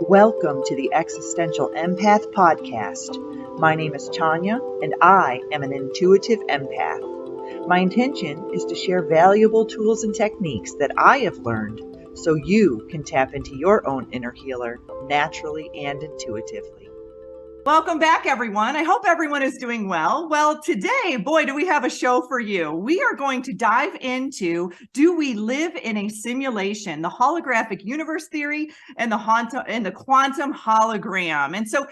Welcome to the Existential Empath Podcast. My name is Tanya, and I am an intuitive empath. My intention is to share valuable tools and techniques that I have learned so you can tap into your own inner healer naturally and intuitively. Welcome back, everyone. I hope everyone is doing well. Well, today, boy, do we have a show for you. We are going to dive into, do we live in a simulation, the Holographic Universe Theory and the Quantum Hologram. And so,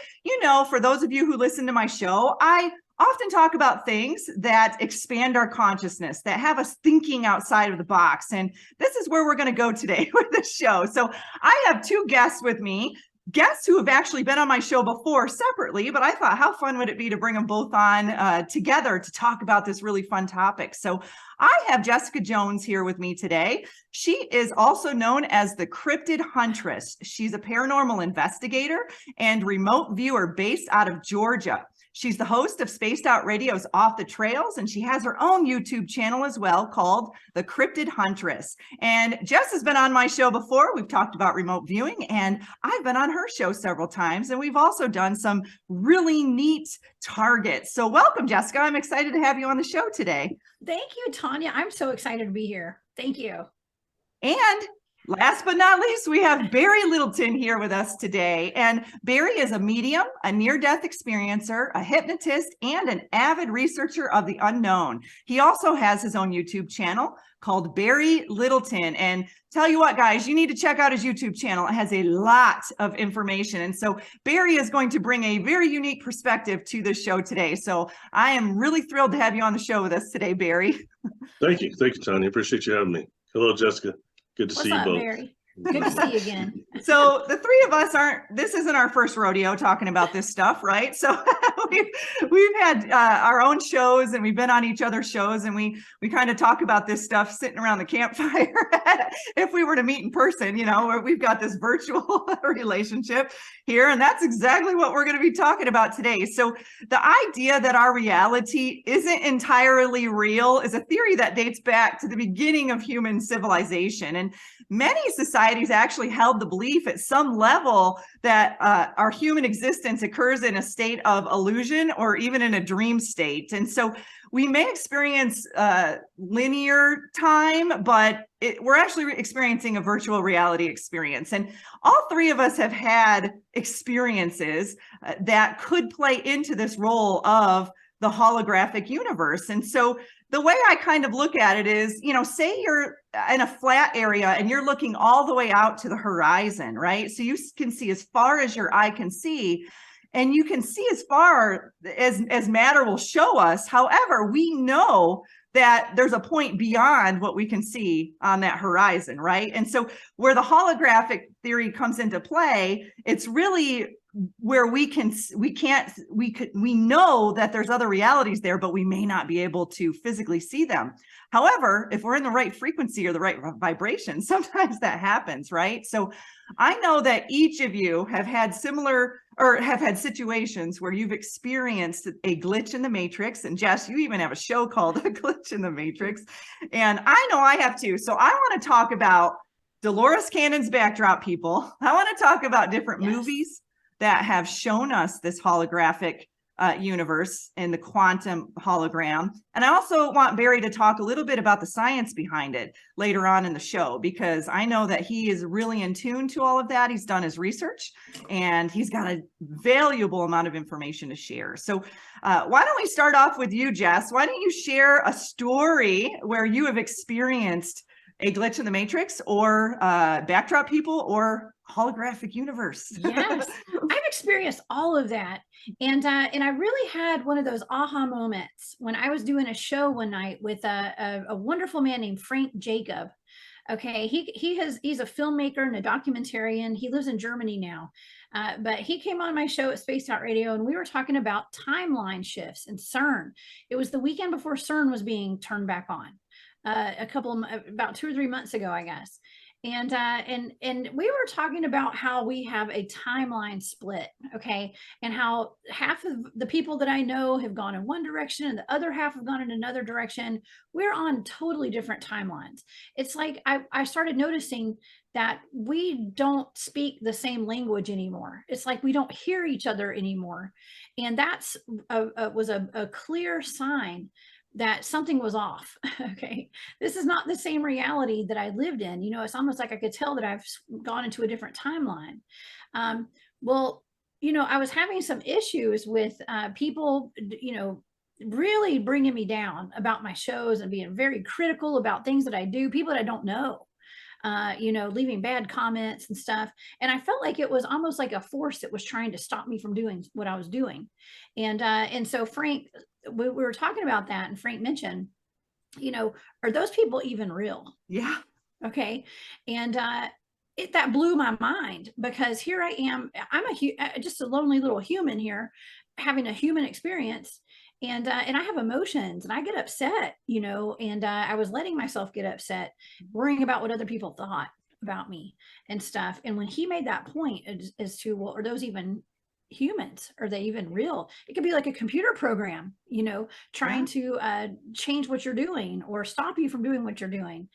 for those of you who listen to my show, I often talk about things that expand our consciousness, that have us thinking outside of the box. And this is where we're going to go today with this show. So I have two guests with me. Guests who have actually been on my show before separately, but I thought, how fun would it be to bring them both on together to talk about this really fun topic. So I have Jessica Jones here with me today. She is also known as the Cryptid Huntress. She's a paranormal investigator and remote viewer based out of Georgia. She's the host of Spaced Out Radio's Off the Trails, and she has her own YouTube channel as well called The Cryptid Huntress. And Jess has been on my show before. We've talked about remote viewing, and I've been on her show several times, and we've also done some really neat targets. So welcome, Jessica. I'm excited to have you on the show today. Thank you, Tanya. I'm so excited to be here. Thank you. And last but not least, we have Barry Littleton here with us today. And Barry is a medium, a near-death experiencer, a hypnotist, and an avid researcher of the unknown. He also has his own YouTube channel called Barry Littleton. And tell you what, guys, you need to check out his YouTube channel. It has a lot of information. And so Barry is going to bring a very unique perspective to the show today. So I am really thrilled to have you on the show with us today, Barry. Thank you. Thank you, Tanya. Appreciate you having me. Hello, Jessica. Good to see you both. Barry? Good to see you again. So the three of us this isn't our first rodeo talking about this stuff, right? So we've had our own shows and we've been on each other's shows, and we kind of talk about this stuff sitting around the campfire. If we were to meet in person, where we've got this virtual relationship here, and that's exactly what we're going to be talking about today. So the idea that our reality isn't entirely real is a theory that dates back to the beginning of human civilization. And many societies actually held the belief at some level that our human existence occurs in a state of illusion or even in a dream state. And so we may experience linear time, but we're actually experiencing a virtual reality experience. And all three of us have had experiences that could play into this role of the holographic universe. And so the way I kind of look at it is, say you're in a flat area and you're looking all the way out to the horizon, right? So you can see as far as your eye can see, and you can see as far as matter will show us. However, we know that there's a point beyond what we can see on that horizon, right? And so where the holographic theory comes into play, it's really where we know that there's other realities there, but we may not be able to physically see them. However, if we're in the right frequency or the right vibration, sometimes that happens, right? So I know that each of you have had situations where you've experienced a glitch in the matrix. And Jess, you even have a show called A Glitch in the Matrix. And I know I have too. So I want to talk about Dolores Cannon's Backdrop, people. I want to talk about different movies that have shown us this holographic universe and the quantum hologram. And I also want Barry to talk a little bit about the science behind it later on in the show, because I know that he is really in tune to all of that. He's done his research and he's got a valuable amount of information to share. So why don't we start off with you, Jess? Why don't you share a story where you have experienced a glitch in the matrix or backdrop people or holographic universe? Yes, I've experienced all of that. And I really had one of those aha moments when I was doing a show one night with a wonderful man named Frank Jacob. Okay, he's a filmmaker and a documentarian. He lives in Germany now. But he came on my show at Spaced Out Radio, and we were talking about timeline shifts and CERN. It was the weekend before CERN was being turned back on. About 2 or 3 months ago, I guess. And we were talking about how we have a timeline split, okay, and how half of the people that I know have gone in one direction and the other half have gone in another direction. We're on totally different timelines. It's like I started noticing that we don't speak the same language anymore. It's like we don't hear each other anymore, and that's was a clear sign that something was off. Okay, this is not the same reality that I lived in. It's almost like I could tell that I've gone into a different timeline. Well, I was having some issues with people, really bringing me down about my shows and being very critical about things that I do, people that I don't know. Leaving bad comments and stuff. And I felt like it was almost like a force that was trying to stop me from doing what I was doing. And so Frank, we were talking about that, and Frank mentioned, are those people even real? Yeah. Okay. And that blew my mind, because here I am, I'm just a lonely little human here, having a human experience. And I have emotions, and I get upset, and I was letting myself get upset, worrying about what other people thought about me and stuff. And when he made that point as to, well, are those even humans? Are they even real? It could be like a computer program, trying to change what you're doing or stop you from doing what you're doing.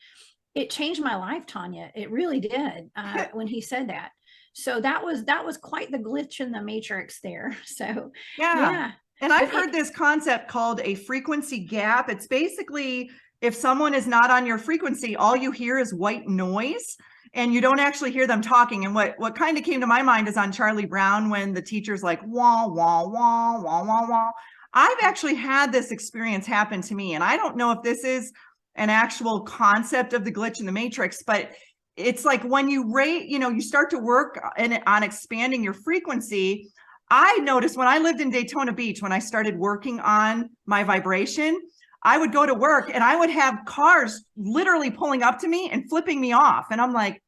It changed my life, Tanya. It really did, when he said that. So that was quite the glitch in the matrix there. So yeah. And I've heard this concept called a frequency gap. It's basically, if someone is not on your frequency, all you hear is white noise, and you don't actually hear them talking. And what kind of came to my mind is on Charlie Brown, when the teacher's like, wah, wah, wah, wah, wah, wah. I've actually had this experience happen to me. And I don't know if this is an actual concept of the glitch in the matrix, but it's like when you you start to work on expanding your frequency. I noticed when I lived in Daytona Beach, when I started working on my vibration, I would go to work and I would have cars literally pulling up to me and flipping me off. And I'm like,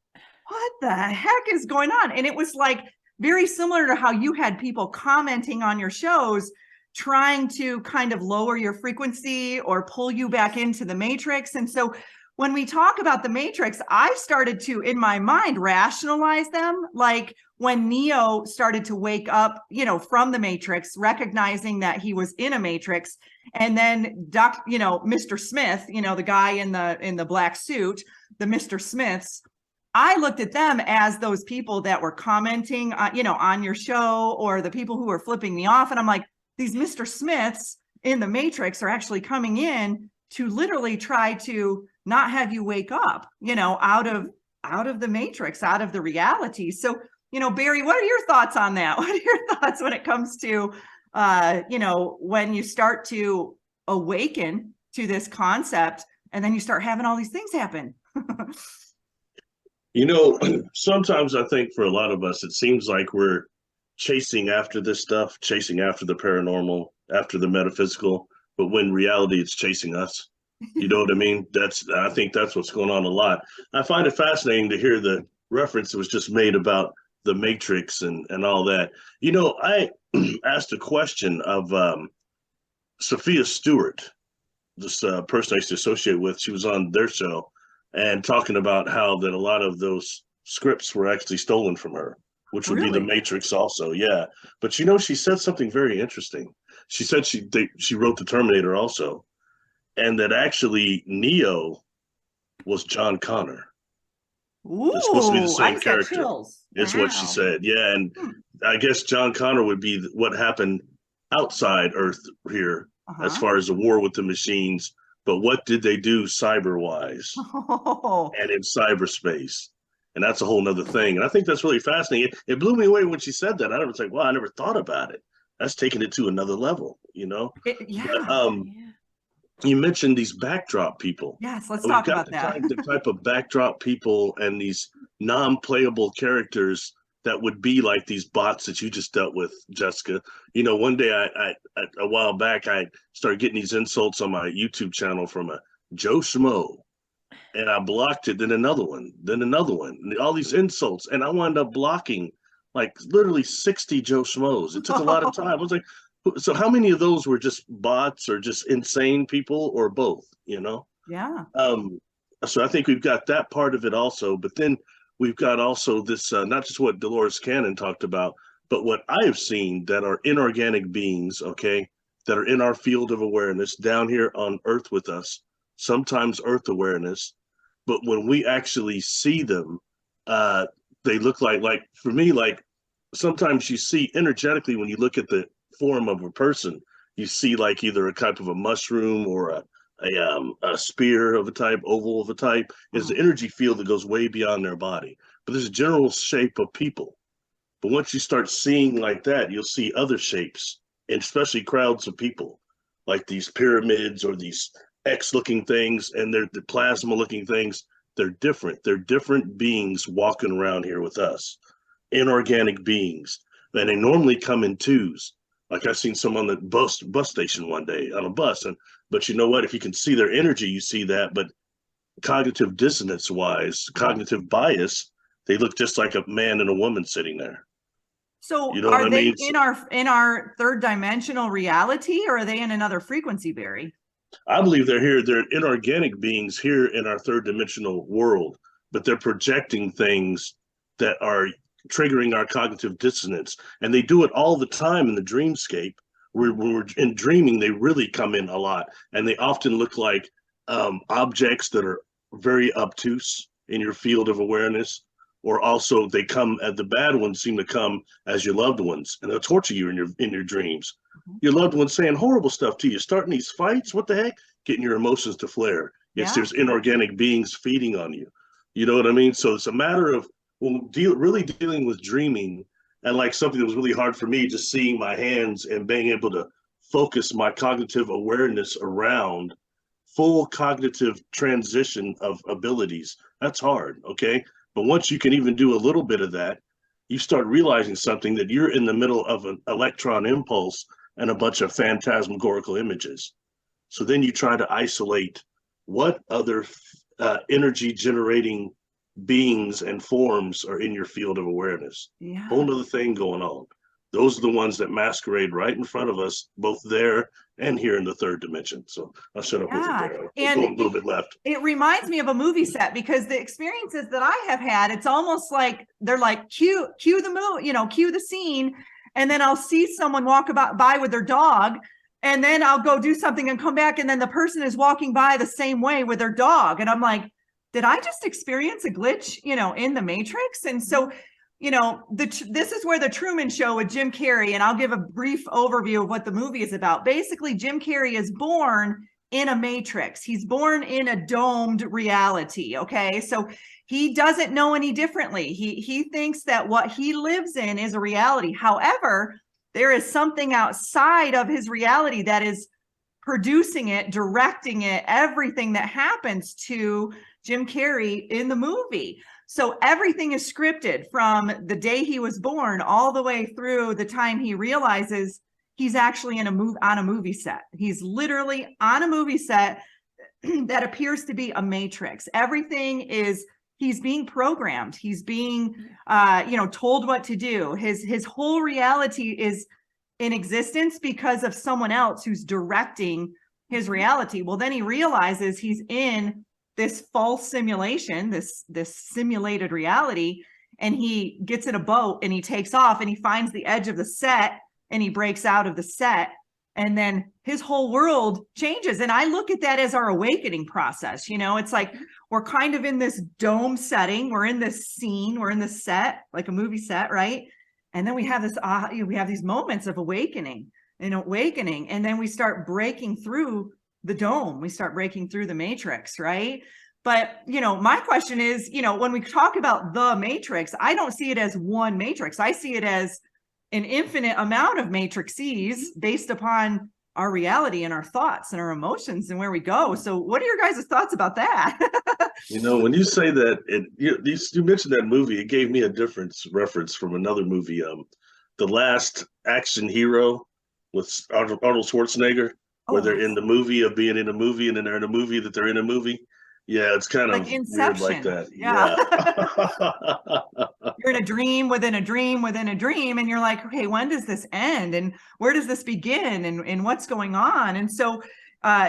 what the heck is going on? And it was like very similar to how you had people commenting on your shows, trying to kind of lower your frequency or pull you back into the matrix. And so when we talk about the matrix, I started to, in my mind, rationalize them. Like when Neo started to wake up, from the matrix, recognizing that he was in a matrix. And then Mr. Smith, the guy in the black suit, the Mr. Smiths, I looked at them as those people that were commenting, on your show, or the people who were flipping me off. And I'm like, these Mr. Smiths in the matrix are actually coming in to literally try to not have you wake up, out of the matrix, out of the reality. So, Barry, what are your thoughts on that? What are your thoughts when it comes to, when you start to awaken to this concept and then you start having all these things happen? Sometimes I think for a lot of us, it seems like we're chasing after this stuff, chasing after the paranormal, after the metaphysical, but when reality, it's chasing us. You know what I mean? I think that's what's going on a lot. I find it fascinating to hear the reference that was just made about the Matrix and all that. I asked a question of Sophia Stewart, this person I used to associate with. She was on their show and talking about how that a lot of those scripts were actually stolen from her, which would be the Matrix also. Yeah. But she said something very interesting. She said she wrote the Terminator also. And that actually Neo was John Connor. Ooh, it's supposed to be the same character. Chills. It's what she said. Yeah, and I guess John Connor would be what happened outside Earth here, as far as the war with the machines. But what did they do cyber-wise and in cyberspace? And that's a whole nother thing. And I think that's really fascinating. It blew me away when she said that. I was like, wow, I never thought about it. That's taking it to another level, You mentioned these backdrop people. Yes, let's talk about that. The type of backdrop people and these non-playable characters that would be like these bots that you just dealt with, Jessica. One day I a while back, I started getting these insults on my YouTube channel from a Joe Schmo, and I blocked it, then another one, all these insults. And I wound up blocking like literally 60 Joe Schmoes. It took a lot of time. I was like, so how many of those were just bots or just insane people or both, Yeah. So I think we've got that part of it also, but then we've got also this, not just what Dolores Cannon talked about, but what I have seen that are inorganic beings, okay, that are in our field of awareness down here on Earth with us, sometimes Earth awareness, but when we actually see them, they look like for me, like sometimes you see energetically when you look at the form of a person, you see like either a type of a mushroom or a spear of a type, oval of a type, is the energy field that goes way beyond their body. But there's a general shape of people. But once you start seeing like that, you'll see other shapes, and especially crowds of people, like these pyramids or these X-looking things, and they're the plasma-looking things. They're different. They're different beings walking around here with us, inorganic beings. And they normally come in twos. Like I seen some on the bus station one day on a bus, but you know what? If you can see their energy, you see that. But cognitive dissonance wise, cognitive bias, they look just like a man and a woman sitting there. So you know what I they mean? in our third dimensional reality, or are they in another frequency, Barry? I believe they're here. They're inorganic beings here in our third dimensional world, but they're projecting things that are triggering our cognitive dissonance. And they do it all the time in the dreamscape. When we're in dreaming, they really come in a lot. And they often look like objects that are very obtuse in your field of awareness. Or also they come, the bad ones seem to come as your loved ones, and they'll torture you in your dreams. Your loved ones saying horrible stuff to you, starting these fights, what the heck? Getting your emotions to flare. Yes, there's inorganic beings feeding on you. You know what I mean? So it's a matter of really dealing with dreaming, and like something that was really hard for me, just seeing my hands and being able to focus my cognitive awareness around full cognitive transition of abilities. That's hard, okay? But once you can even do a little bit of that, you start realizing something, that you're in the middle of an electron impulse and a bunch of phantasmagorical images. So then you try to isolate what other energy generating beings and forms are in your field of awareness. Yeah. Whole other thing going on. Those are the ones that masquerade right in front of us, both there and here in the third dimension. So I'll shut up with it there. And a little bit left. It reminds me of a movie set, because the experiences that I have had, it's almost like they're like cue the movie, cue the scene, and then I'll see someone walk by with their dog, and then I'll go do something and come back, and then the person is walking by the same way with their dog, and I'm like, did I just experience a glitch, in the Matrix? And so, this is where the Truman Show with Jim Carrey, and I'll give a brief overview of what the movie is about. Basically, Jim Carrey is born in a matrix. He's born in a domed reality, okay? So he doesn't know any differently. He thinks that what he lives in is a reality. However, there is something outside of his reality that is producing it, directing it, everything that happens to Jim Carrey in the movie. So everything is scripted from the day he was born all the way through the time he realizes he's actually on a movie set. He's literally on a movie set that appears to be a matrix. Everything is, he's being programmed. He's being, told what to do. His whole reality is in existence because of someone else who's directing his reality. Well, then he realizes he's in this false simulation, this simulated reality, and he gets in a boat and he takes off and he finds the edge of the set and he breaks out of the set, and then his whole world changes. And I look at that as our awakening process. It's like we're kind of in this dome setting, we're in this scene, we're in the set, like a movie set, right? And then we have these moments of awakening, and then we start breaking through the dome, we start breaking through the matrix, right? But, my question is, when we talk about the matrix, I don't see it as one matrix. I see it as an infinite amount of matrices based upon our reality and our thoughts and our emotions and where we go. So what are your guys' thoughts about that? When you say that, you mentioned that movie, it gave me a different reference from another movie, The Last Action Hero with Arnold Schwarzenegger. Where they're in the movie of being in a movie, and then they're in a movie that they're in a movie. Yeah, it's kind of weird like that. Yeah. You're in a dream within a dream within a dream, and you're like, okay, when does this end? And where does this begin? And what's going on? And so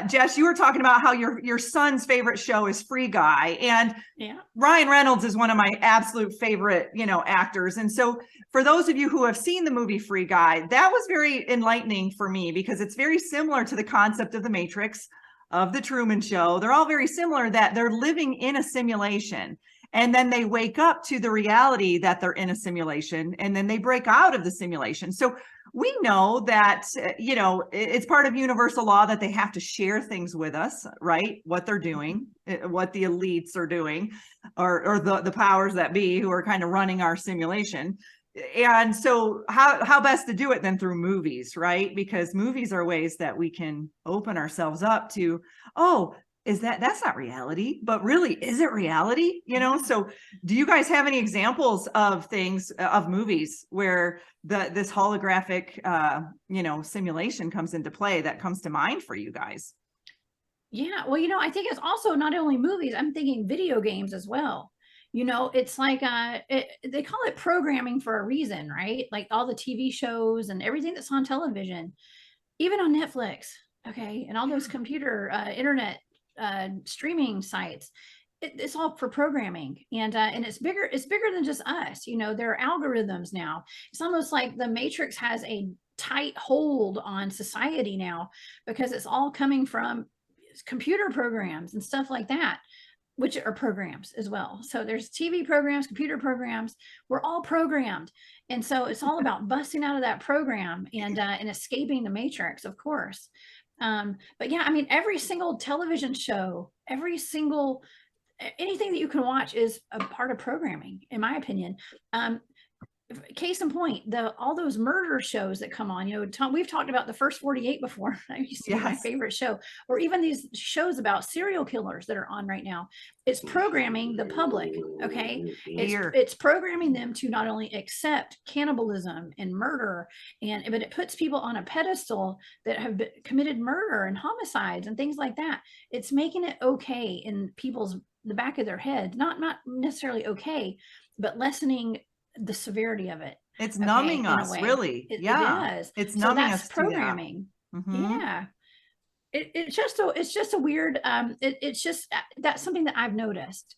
Jess, you were talking about how your son's favorite show is Free Guy, and Yeah. Ryan Reynolds is one of my absolute favorite, actors. And so for those of you who have seen the movie Free Guy, that was very enlightening for me because it's very similar to the concept of the Matrix, of the Truman Show. They're all very similar, that they're living in a simulation. And then they wake up to the reality that they're in a simulation, and then they break out of the simulation. So we know that, it's part of universal law that they have to share things with us, right? What they're doing, what the elites are doing, or the powers that be who are kind of running our simulation. And so how best to do it than through movies, right? Because movies are ways that we can open ourselves up to, oh, that's not reality, but really, is it reality? So do you guys have any examples of things, of movies where this holographic, simulation comes into play that comes to mind for you guys? Yeah. Well, I think it's also not only movies, I'm thinking video games as well. It's like, they call it programming for a reason, right? Like all the TV shows and everything that's on television, even on Netflix. Okay. And all those computer, internet, streaming sites, it's all for programming, and it's bigger than just us. There are algorithms now. It's almost like the Matrix has a tight hold on society now because it's all coming from computer programs and stuff like that, which are programs as well. So there's TV programs, computer programs, we're all programmed. And so it's all about busting out of that program and escaping the Matrix, of course. But yeah, every single television show, anything that you can watch is a part of programming, in my opinion. Case in point, all those murder shows that come on, we've talked about the First 48 before. I used to be my favorite show, or even these shows about serial killers that are on right now. It's programming the public. Okay. It's programming them to not only accept cannibalism and murder, but it puts people on a pedestal that have committed murder and homicides and things like that. It's making it okay in the back of their head, not necessarily okay, but lessening the severity of it. It's numbing us, really. It is. It's numbing us to programming. Yeah. It's just a weird, it's just, that's something that I've noticed,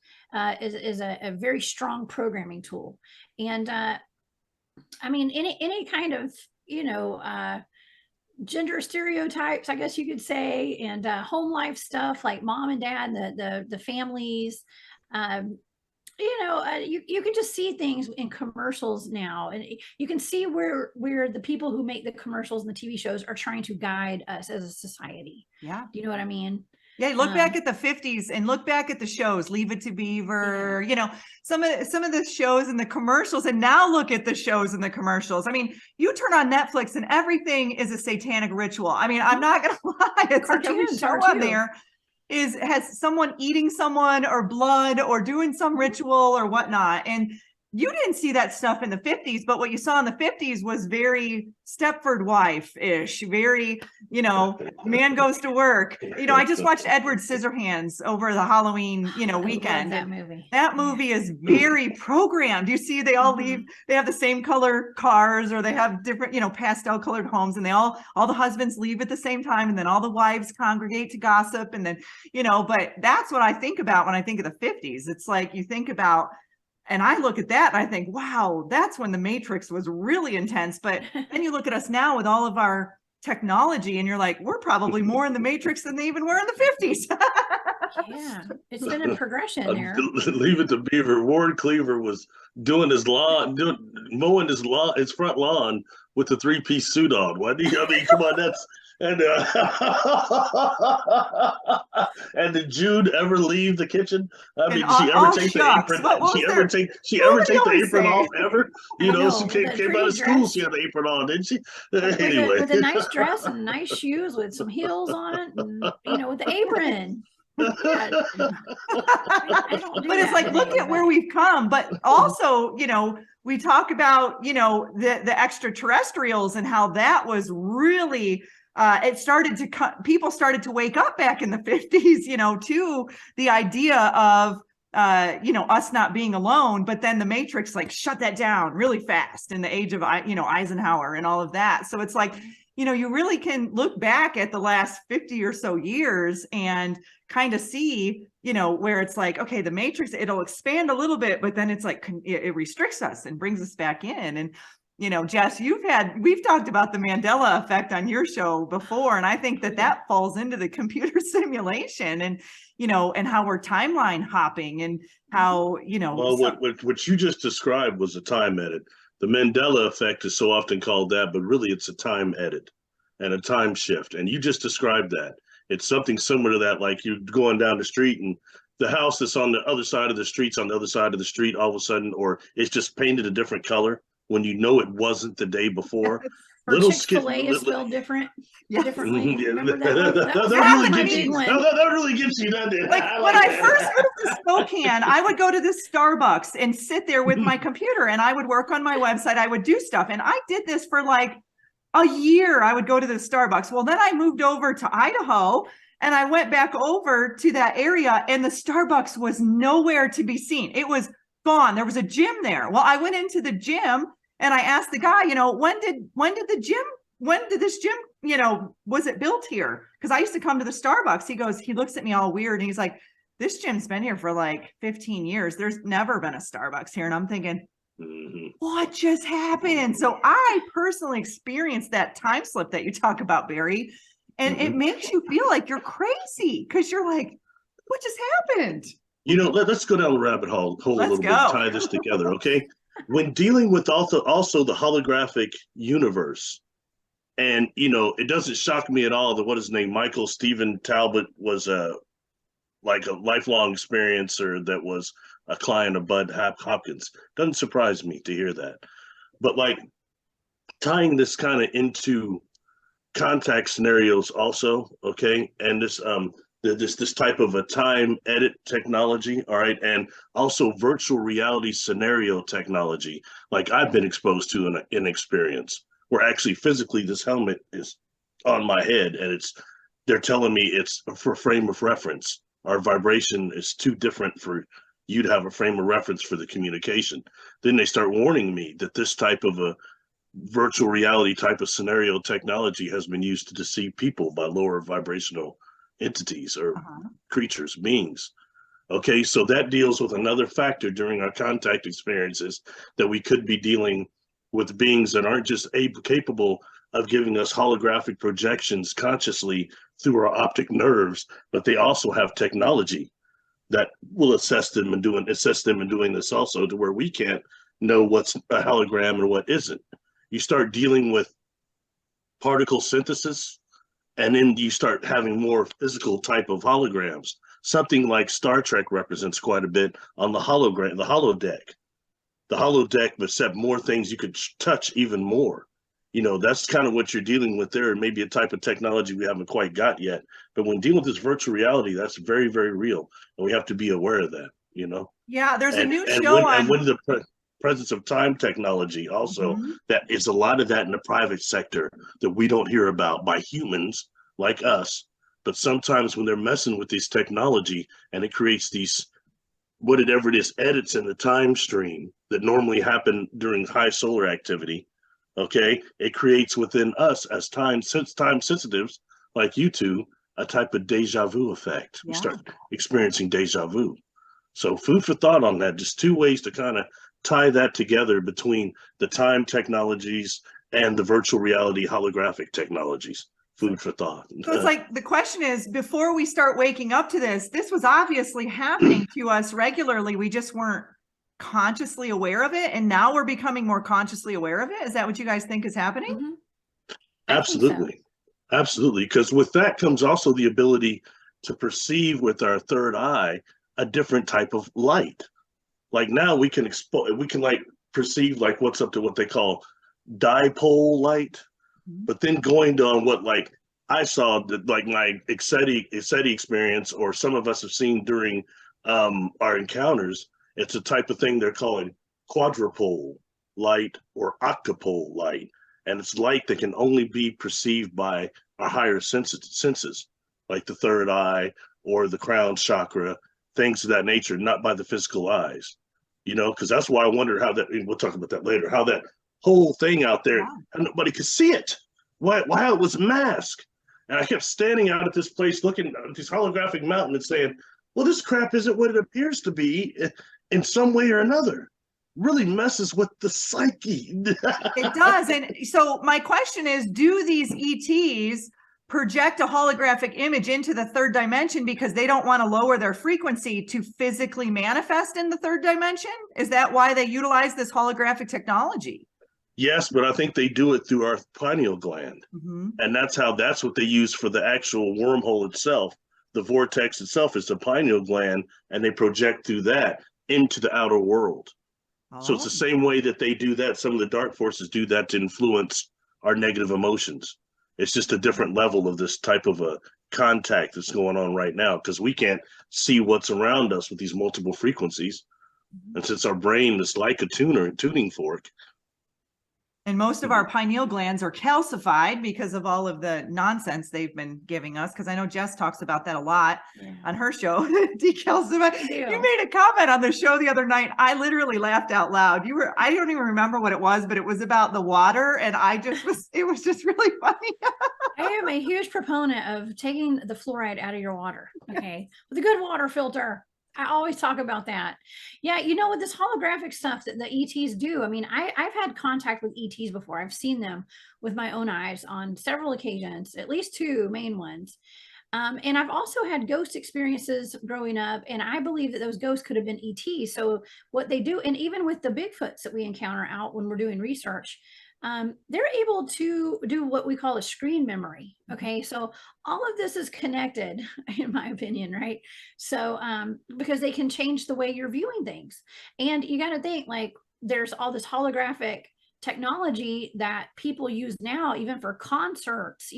is a very strong programming tool. And, any kind of, gender stereotypes, I guess you could say, and home life stuff like mom and dad, the families, you can just see things in commercials now, and you can see where the people who make the commercials and the TV shows are trying to guide us as a society. Yeah. Do you know what I mean? Yeah, look back at the 50s and look back at the shows, Leave It to Beaver, some of the shows and the commercials, and now look at the shows and the commercials. You turn on Netflix and everything is a satanic ritual. I'm not going to lie. It's like every show on there has someone eating someone or blood or doing some ritual or whatnot. And you didn't see that stuff in the 50s, but what you saw in the 50s was very Stepford Wife-ish, very, man goes to work. I just watched Edward Scissorhands over the Halloween, weekend. That movie is very programmed. You see, they all leave, they have the same color cars, or they have different, pastel colored homes, and all the husbands leave at the same time. And then all the wives congregate to gossip. And then, but that's what I think about when I think of the 50s. It's like, you think about, and I look at that and I think, wow, that's when the Matrix was really intense. But then you look at us now with all of our technology and you're like, we're probably more in the Matrix than they even were in the 50s. Yeah, it's been a progression there. Leave It to Beaver. Warren Cleaver was doing his lawn, mowing his front lawn with the 3-piece suit on. Come on, that's... And and did Jude ever leave the kitchen? Did she ever take the apron? She ever take the apron off ever? She came out of school. She had the apron on, didn't she? Anyway, with a nice dress and nice shoes with some heels on it, and with the apron. But it's like, look at where we've come. But also, we talk about, the extraterrestrials and how that was really. People started to wake up back in the 50s, to the idea of, us not being alone, but then the Matrix shut that down really fast in the age of, Eisenhower and all of that. So it's like, you really can look back at the last 50 or so years and kind of see, where it's like, okay, the matrix, it'll expand a little bit, but then it's like, it restricts us and brings us back in. And, Jess, we've talked about the Mandela effect on your show before. And I think that falls into the computer simulation and, and how we're timeline hopping and how, Well, what you just described was a time edit. The Mandela effect is so often called that, but really it's a time edit and a time shift. And you just described that. It's something similar to that, like you're going down the street and the house that's on the other side of the street's on the other side of the street all of a sudden, or it's just painted a different color when you know it wasn't the day before. Or Chick-fil-A is spelled differently. Remember that really gives you that. Like when I first moved to Spokane, I would go to the Starbucks and sit there with my computer and I would work on my website. I would do stuff. And I did this for like a year. I would go to the Starbucks. Well, then I moved over to Idaho and I went back over to that area and the Starbucks was nowhere to be seen. It was gone. There was a gym there. Well, I went into the gym and I asked the guy, when did this gym, was it built here? Because I used to come to the Starbucks. He looks at me all weird and he's like, this gym's been here for like 15 years. There's never been a Starbucks here. And I'm thinking, what just happened? So I personally experienced that time slip that you talk about, Barry. And it makes you feel like you're crazy because you're like, what just happened? Let's go down the rabbit hole a little bit, tie this together, okay? When dealing with also the holographic universe, and it doesn't shock me at all that what his name, Michael Stephen Talbot, was like a lifelong experiencer that was a client of Bud Hopkins. Doesn't surprise me to hear that. But like tying this kind of into contact scenarios also, okay, and this type of a time edit technology, all right, and also virtual reality scenario technology, like I've been exposed to in experience, where actually physically this helmet is on my head and they're telling me it's for frame of reference. Our vibration is too different for you to have a frame of reference for the communication. Then they start warning me that this type of a virtual reality type of scenario technology has been used to deceive people by lower vibrational entities or creatures, beings. Okay, so that deals with another factor during our contact experiences, that we could be dealing with beings that aren't just capable of giving us holographic projections consciously through our optic nerves, but they also have technology that will assist them in doing this also, to where we can't know what's a hologram and what isn't. You start dealing with particle synthesis, and then you start having more physical type of holograms. Something like Star Trek represents quite a bit on the hologram, the holodeck. The holodeck, but except more things you could touch even more. That's kind of what you're dealing with there. Maybe a type of technology we haven't quite got yet. But when dealing with this virtual reality, that's very, very real. And we have to be aware of that, Yeah, there's a new show on... And when the presence of time technology also, that is a lot of that in the private sector that we don't hear about by humans like us. But sometimes when they're messing with this technology and it creates these, whatever it is, edits in the time stream that normally happen during high solar activity, okay, it creates within us as time sensitives like you two a type of deja vu effect. We start experiencing deja vu. So food for thought on that. Just two ways to kind of tie that together between the time technologies and the virtual reality holographic technologies. Food for thought. So it's like, the question is, before we start waking up to this was obviously happening to us regularly. We just weren't consciously aware of it. And now we're becoming more consciously aware of it. Is that what you guys think is happening? Absolutely. Absolutely. Because with that comes also the ability to perceive with our third eye a different type of light. Like now we can like perceive like what's up to what they call dipole light. But then going on what like I saw, like my EFT experience, or some of us have seen during our encounters, it's a type of thing they're calling quadrupole light or octupole light. And it's light that can only be perceived by our higher senses, like the third eye or the crown chakra, things of that nature, not by the physical eyes, because that's why I wonder how that, we'll talk about that later, how that whole thing out there, and nobody could see it. Wow, it was mask. And I kept standing out at this place looking at this holographic mountain and saying, well, this crap isn't what it appears to be in some way or another. Really messes with the psyche. It does. And so my question is, do these ETs project a holographic image into the third dimension because they don't want to lower their frequency to physically manifest in the third dimension? Is that why they utilize this holographic technology? Yes, but I think they do it through our pineal gland. Mm-hmm. And that's what they use for the actual wormhole itself. The vortex itself is the pineal gland, and they project through that into the outer world. Oh. So it's the same way that they do that. Some of the dark forces do that to influence our negative emotions. It's just a different level of this type of a contact that's going on right now, because we can't see what's around us with these multiple frequencies. Mm-hmm. And since our brain is like a tuning fork, and most of our pineal glands are calcified because of all of the nonsense they've been giving us. Because I know Jess talks about that a lot on her show. Decalcify. You made a comment on the show the other night. I literally laughed out loud. I don't even remember what it was, but it was about the water. And it was just really funny. I am a huge proponent of taking the fluoride out of your water. Okay. With a good water filter. I always talk about that. Yeah, with this holographic stuff that the ETs do. I mean, I've had contact with ETs before. I've seen them with my own eyes on several occasions, at least two main ones. And I've also had ghost experiences growing up, and I believe that those ghosts could have been ETs. So what they do, and even with the Bigfoots that we encounter out when we're doing research, they're able to do what we call a screen memory. Okay. So all of this is connected, in my opinion, right? So, because they can change the way you're viewing things. And you got to think, like, there's all this holographic technology that people use now, even for concerts.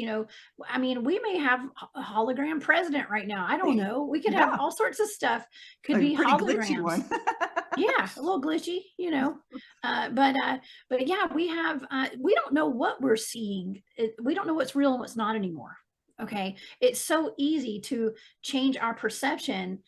I mean, we may have a hologram president right now. I don't know. We could have all sorts of stuff. Could be holograms. Yeah, a little glitchy, but yeah, we don't know what we're seeing. We don't know what's real and what's not anymore. Okay. It's so easy to change our perception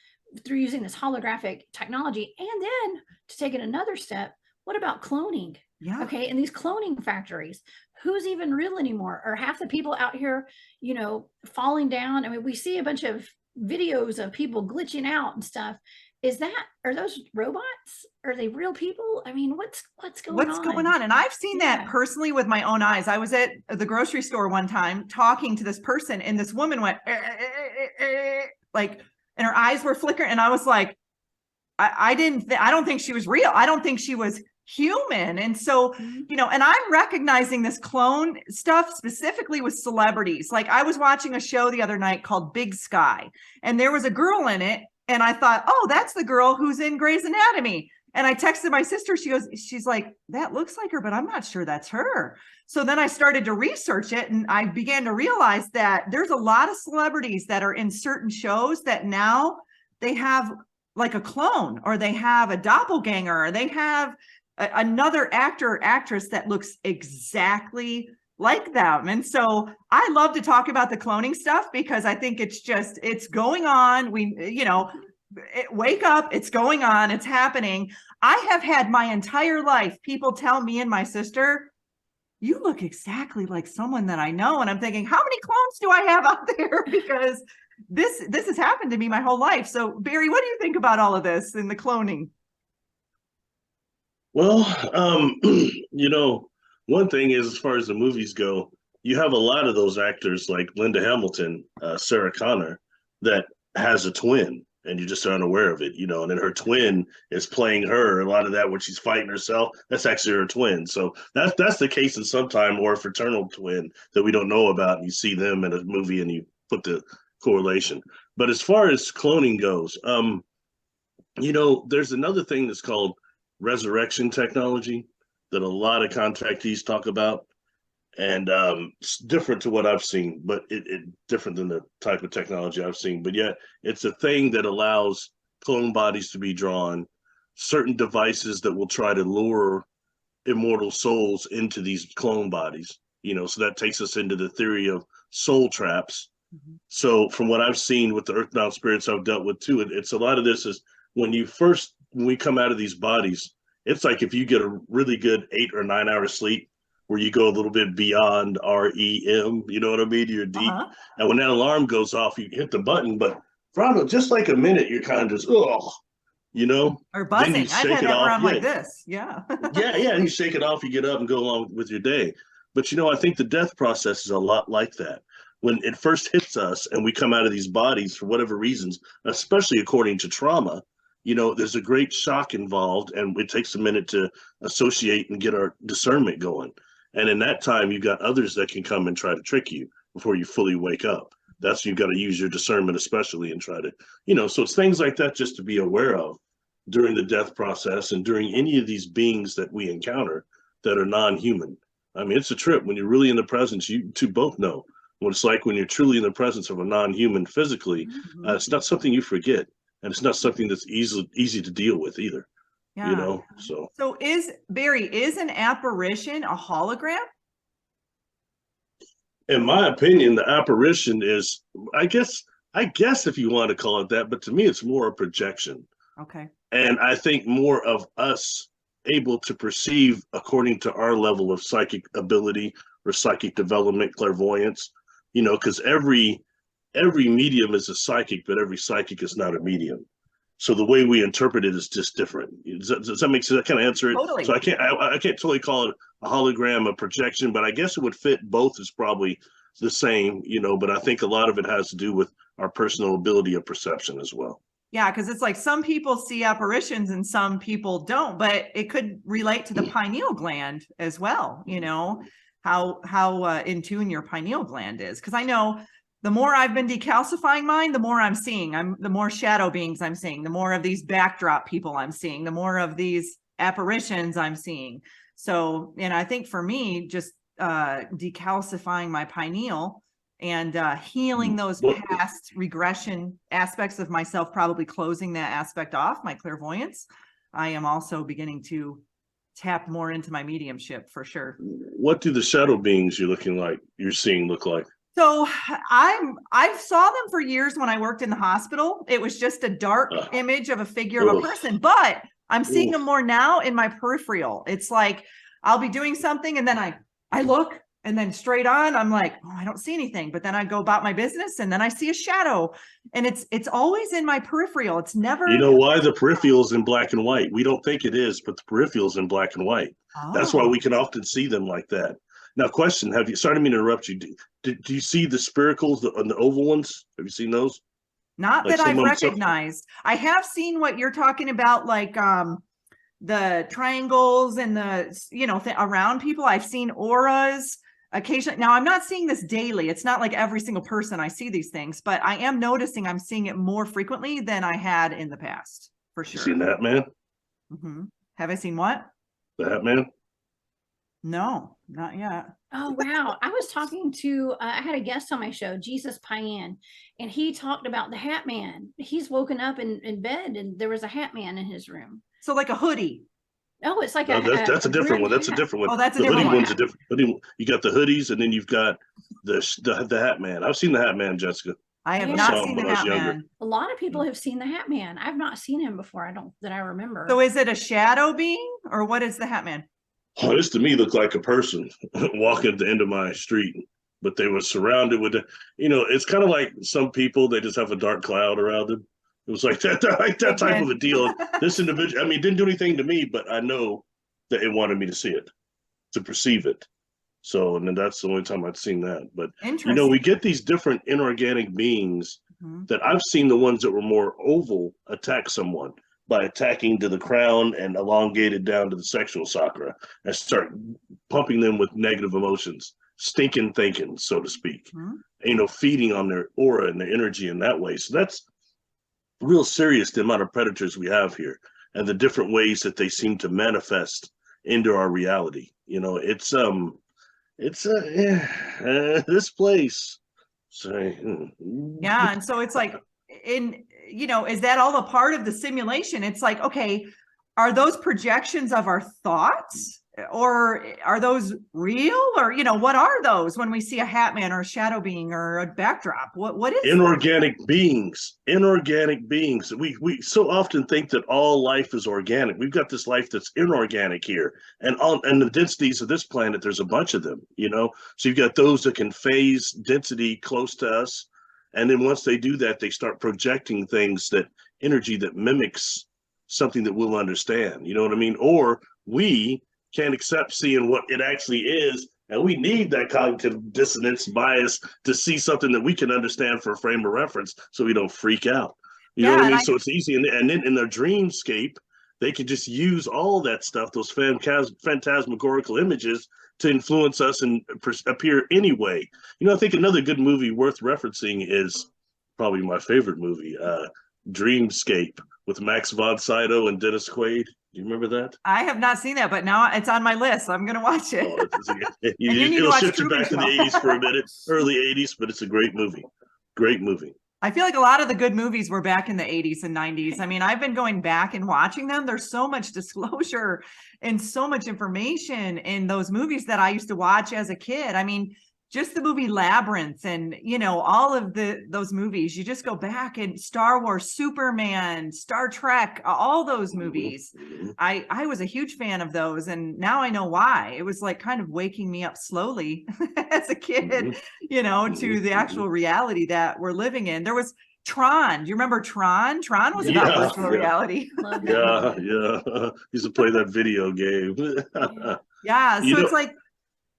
through using this holographic technology. And then to take it another step, what about cloning? Yeah. Okay. And these cloning factories, who's even real anymore? Or half the people out here, falling down. I mean, we see a bunch of videos of people glitching out and stuff. Are those robots? Are they real people? I mean, what's going on? And I've seen that personally with my own eyes. I was at the grocery store one time talking to this person, and this woman went like, and her eyes were flickering. And I was like, I don't think she was real. I don't think she was human. And so, and I'm recognizing this clone stuff specifically with celebrities. Like, I was watching a show the other night called Big Sky, and there was a girl in it. And I thought, oh, that's the girl who's in Grey's Anatomy. And I texted my sister. She's like, that looks like her, but I'm not sure that's her. So then I started to research it, and I began to realize that there's a lot of celebrities that are in certain shows that now they have like a clone, or they have a doppelganger, or they have another actor or actress that looks exactly like them. And so I love to talk about the cloning stuff because I think it's going on. Wake up, it's going on, it's happening. I have had my entire life people tell me and my sister, you look exactly like someone that I know. And I'm thinking, how many clones do I have out there? Because this has happened to me my whole life. So Barry, what do you think about all of this and the cloning? Well, one thing is, as far as the movies go, you have a lot of those actors like Linda Hamilton, Sarah Connor, that has a twin, and you just aren't aware of it, and then her twin is playing her. A lot of that when she's fighting herself, that's actually her twin. So that's the case in some time, or a fraternal twin that we don't know about, and you see them in a movie and you put the correlation. But as far as cloning goes, there's another thing that's called resurrection technology that a lot of contactees talk about, and it's different to what I've seen, but it different than the type of technology I've seen. But yet it's a thing that allows clone bodies to be drawn, certain devices that will try to lure immortal souls into these clone bodies, so that takes us into the theory of soul traps. Mm-hmm. So from what I've seen with the earthbound spirits I've dealt with too, it's a lot of this is when we come out of these bodies, it's like if you get a really good 8 or 9 hours sleep, where you go a little bit beyond REM, you know what I mean? You're deep. Uh-huh. And when that alarm goes off, you hit the button, but for just like a minute, you're kind of just, oh, you know, Or then you buzzing. I've shake had it that where off. I'm like this. Yeah. Yeah, and you shake it off, you get up and go along with your day. But I think the death process is a lot like that. When it first hits us and we come out of these bodies for whatever reasons, especially according to trauma, there's a great shock involved, and it takes a minute to associate and get our discernment going. And in that time, you've got others that can come and try to trick you before you fully wake up. That's when you've got to use your discernment, especially, and try to, so it's things like that just to be aware of during the death process and during any of these beings that we encounter that are non-human. I mean, it's a trip when you're really in the presence. You two both know what it's like when you're truly in the presence of a non-human physically. It's not something you forget, and it's not something that's easy to deal with either. Yeah. So Barry, is an apparition a hologram? In my opinion, the apparition is, I guess if you want to call it that, but to me, it's more a projection. Okay. And I think more of us able to perceive according to our level of psychic ability or psychic development, clairvoyance, because every medium is a psychic, but every psychic is not a medium. So the way we interpret it is just different. Does that make sense? I kind of answer it. Totally. So I can't totally call it a hologram, a projection, but I guess it would fit both is probably the same, but I think a lot of it has to do with our personal ability of perception as well. Yeah, because it's like some people see apparitions and some people don't, but it could relate to the pineal gland as well, how in tune your pineal gland is. Because I know the more I've been decalcifying mine, the more I'm seeing. The more shadow beings I'm seeing, the more of these backdrop people I'm seeing, the more of these apparitions I'm seeing. So, and I think for me, just decalcifying my pineal and healing those past regression aspects of myself, probably closing that aspect off, my clairvoyance, I am also beginning to tap more into my mediumship for sure. What do the shadow beings you're seeing look like? So I saw them for years when I worked in the hospital. It was just a dark image of a figure of a person, but I'm seeing them more now in my peripheral. It's like I'll be doing something and then I look, and then straight on, I'm like, oh, I don't see anything. But then I go about my business and then I see a shadow. And it's always in my peripheral. It's never. You know why? The peripheral is in black and white. We don't think it is, but the peripheral is in black and white. Oh. That's why we can often see them like that. Now, question, sorry to interrupt you. Do you see the spiracles, the oval ones? Have you seen those? Not like that I've recognized. I have seen what you're talking about, like the triangles and the, around people. I've seen auras. Occasionally, now I'm not seeing this daily. It's not like every single person I see these things, but I am noticing I'm seeing it more frequently than I had in the past, for sure. You seen that man? Mm-hmm. Have I seen what? That man? No, not yet. Oh, wow. I was talking to, I had a guest on my show, Jesus Payan, and he talked about the Hat Man. He's woken up in bed and there was a Hat Man in his room. So like a hoodie. Oh, it's like that's a different one. That's a different one. Oh, that's a different one. One's a different hoodie. You got the hoodies, and then you've got the Hat Man. I've seen the Hat Man, Jessica. I have not seen the Hat Man. A lot of people have seen the Hat Man. I've not seen him before. That I remember. So is it a shadow being, or what is the Hat Man? Oh, this to me looked like a person walking at the end of my street, but they were surrounded with it's kind of like some people, they just have a dark cloud around them. It was like that type of a deal. This individual, it didn't do anything to me, but I know that it wanted me to see it, to perceive it. So, and then that's the only time I'd seen that. But, we get these different inorganic beings that I've seen the ones that were more oval attack someone by attacking to the crown and elongated down to the sexual chakra and start pumping them with negative emotions, stinking thinking, so to speak, feeding on their aura and their energy in that way. So that's real serious, the amount of predators we have here and the different ways that they seem to manifest into our reality. It's this place. Sorry. Yeah. And so it's like is that all a part of the simulation? It's like, okay, are those projections of our thoughts or are those real, or, you know, what are those when we see a hat man or a shadow being or a backdrop? What is inorganic beings? Inorganic beings. We so often think that all life is organic. We've got this life that's inorganic here, and the densities of this planet, there's a bunch of them, you know. So you've got those that can phase density close to us, and then once they do that, they start projecting things, that energy that mimics something that we'll understand, you know what I mean? Or we can't accept seeing what it actually is, and we need that cognitive dissonance bias to see something that we can understand for a frame of reference, so we don't freak out. You know what I mean? So it's easy, and then in their dreamscape, they can just use all that stuff, those phantasmagorical images, to influence us and appear anyway. You know, I think another good movie worth referencing is probably my favorite movie, Dreamscape, with Max von Sydow and Dennis Quaid. Do you remember that? I have not seen that, but now it's on my list. I'm going to watch it. It'll shift you back to the 80s for a minute, early 80s, but it's a great movie. Great movie. I feel like a lot of the good movies were back in the 80s and 90s. I mean, I've been going back and watching them. There's so much disclosure and so much information in those movies that I used to watch as a kid. I mean, just the movie Labyrinth and, you know, all of those movies, you just go back, and Star Wars, Superman, Star Trek, all those movies. I was a huge fan of those, and now I know why. It was like kind of waking me up slowly as a kid, you know, to the actual reality that we're living in. There was Tron. Do you remember Tron? Tron was about virtual reality. Yeah. Used to play that video game. Yeah. So it's like,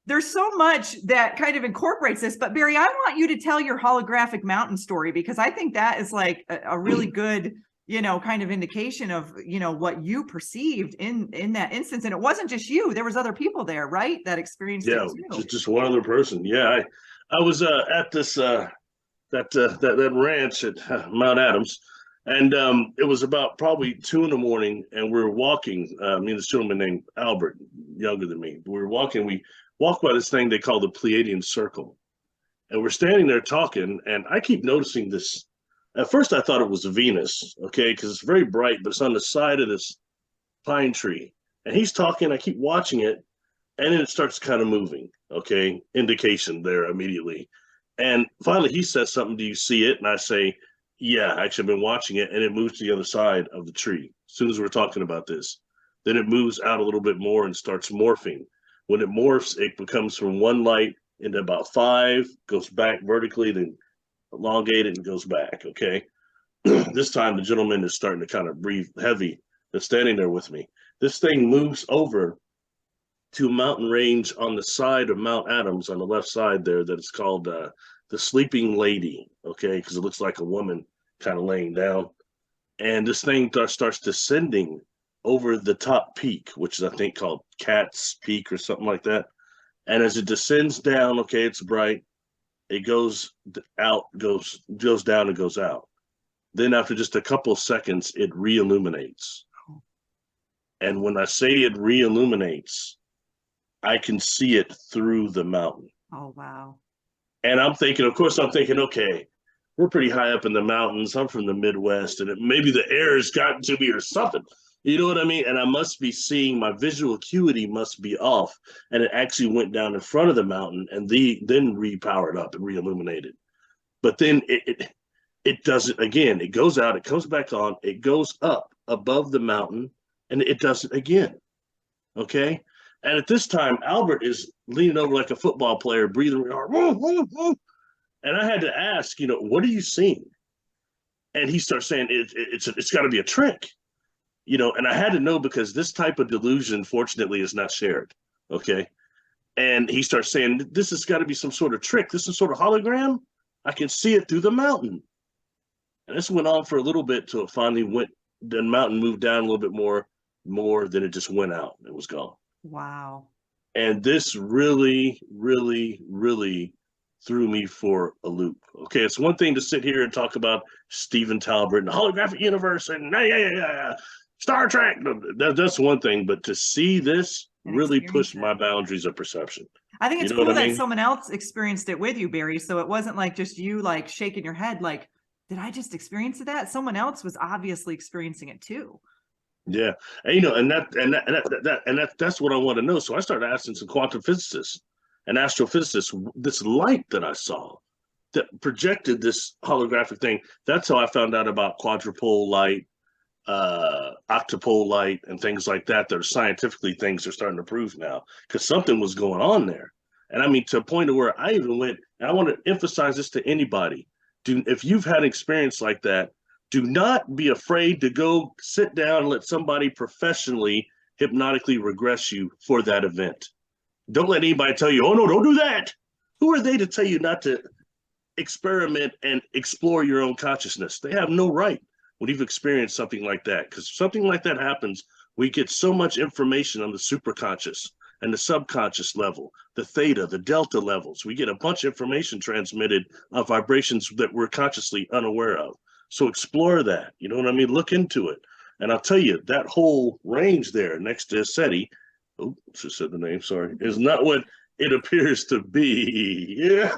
there's so much that kind of incorporates this, but Barry, I want you to tell your holographic mountain story, because I think that is like a really good, you know, kind of indication of, you know, what you perceived in that instance. And it wasn't just you, there was other people there, right? That experienced it too. Just one other person. Yeah. I was at this, that ranch at Mount Adams, and it was about probably 2 a.m, and we were walking, me and this gentleman named Albert, younger than me. We were walking, we walked by this thing they call the Pleiadian Circle. And we're standing there talking, and I keep noticing this. At first, I thought it was Venus, okay, because it's very bright, but it's on the side of this pine tree. And he's talking, I keep watching it, and then it starts kind of moving, okay, indication there immediately. And finally, he says something, do you see it? And I say, yeah, actually, I've been watching it, and it moves to the other side of the tree as soon as we're talking about this. Then it moves out a little bit more and starts morphing. When it morphs, it becomes from one light into about 5, goes back vertically, then elongated and goes back, okay? This time, the gentleman is starting to kind of breathe heavy. That's standing there with me. This thing moves over to a mountain range on the side of Mount Adams, on the left side there, that is called the Sleeping Lady, okay? Because it looks like a woman kind of laying down. And this thing starts descending over the top peak, which is, I think, called Cat's Peak or something like that. And as it descends down, okay, it's bright, it goes out, goes down and goes out. Then after just a couple of seconds, it re-illuminates. And when I say it re-illuminates, I can see it through the mountain. Oh, wow. And I'm thinking, okay, we're pretty high up in the mountains. I'm from the Midwest, and maybe the air has gotten to me or something. You know what I mean? And I must be seeing, my visual acuity must be off. And it actually went down in front of the mountain and then re-powered up and re-illuminated. But then it does it again. It goes out, it comes back on, it goes up above the mountain, and it does it again. Okay? And at this time, Albert is leaning over like a football player, breathing really hard. And I had to ask, what are you seeing? And he starts saying, it's got to be a trick. And I had to know, because this type of delusion, fortunately, is not shared, okay? And he starts saying, this has got to be some sort of trick. This is sort of hologram. I can see it through the mountain. And this went on for a little bit till it finally the mountain moved down a little bit more, then it just went out. It was gone. Wow. And this really, really, really threw me for a loop. Okay, it's one thing to sit here and talk about Stephen Talbert and the Holographic Universe and Star Trek. That's one thing, but to see this really pushed my boundaries of perception. I think it's cool that someone else experienced it with you, Barry. So it wasn't like just you like shaking your head like, did I just experience that? Someone else was obviously experiencing it too. Yeah, and that's what I want to know. So I started asking some quantum physicists and astrophysicists this light that I saw that projected this holographic thing. That's how I found out about quadrupole light, octopole light, and things like that. That are scientifically things they're starting to prove now, because something was going on there. And I mean, to a point of where I even went, and I want to emphasize this to anybody: if you've had experience like that, do not be afraid to go sit down and let somebody professionally hypnotically regress you for that event. Don't let anybody tell you, oh no, don't do that. Who are they to tell you not to experiment and explore your own consciousness? They have no right when you've experienced something like that, because something like that happens. We get so much information on the superconscious and the subconscious level, the theta, the delta levels. We get a bunch of information transmitted on vibrations that we're consciously unaware of. So explore that, you know what I mean? Look into it. And I'll tell you, that whole range there next to SETI, oh, just said the name, sorry, is not what it appears to be. Yeah.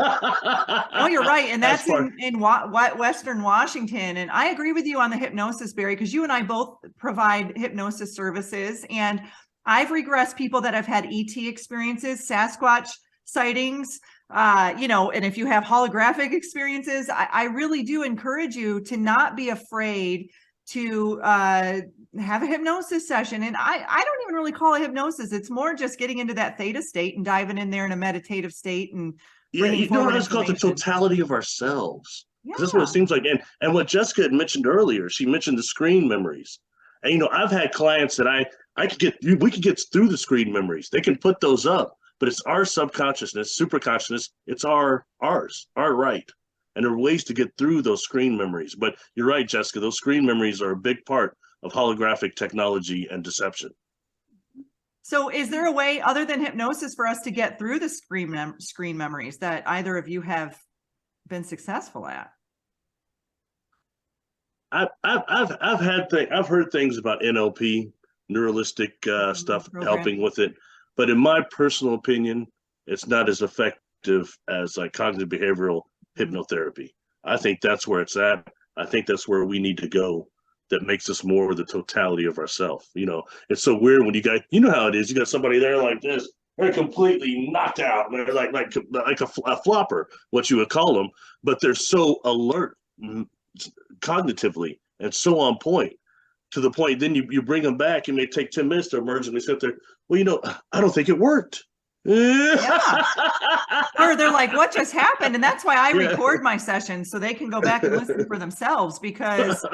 Oh, you're right. And that's in Western Washington. And I agree with you on the hypnosis, Barry, because you and I both provide hypnosis services. And I've regressed people that have had ET experiences, Sasquatch sightings, and if you have holographic experiences, I really do encourage you to not be afraid to have a hypnosis session. And I don't even really call it hypnosis. It's more just getting into that theta state and diving in there in a meditative state. And yeah, you know what it's called? The totality of ourselves. Yeah. That's what it seems like. And what Jessica had mentioned earlier, she mentioned the screen memories. And I've had clients that we could get through the screen memories. They can put those up. But it's our subconsciousness, superconsciousness, it's our right. And there are ways to get through those screen memories. But you're right, Jessica, those screen memories are a big part of holographic technology and deception. So is there a way other than hypnosis for us to get through the screen memories that either of you have been successful at? I've heard things about NLP, neuralistic stuff, helping with it. But in my personal opinion, it's not as effective as like cognitive behavioral hypnotherapy. I think that's where it's at. I think that's where we need to go. That makes us more of the totality of ourselves. It's so weird when you know how it is. You got somebody there like this, they're completely knocked out. They're like a flopper, what you would call them, but they're so alert cognitively and so on point. To the point, then you bring them back. It may take 10 minutes to emerge, and they sit there. Well, I don't think it worked. Yeah. Or they're like, what just happened? And that's why I record my sessions so they can go back and listen for themselves, because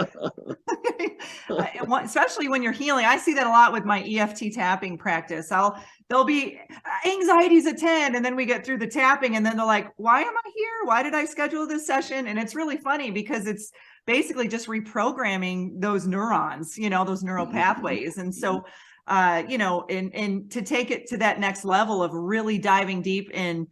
especially when you're healing, I see that a lot with my EFT tapping practice. There'll be anxieties at 10, and then we get through the tapping, and then they're like, why am I here? Why did I schedule this session? And it's really funny because it's basically just reprogramming those neurons, those neural pathways. And so, and to take it to that next level of really diving deep and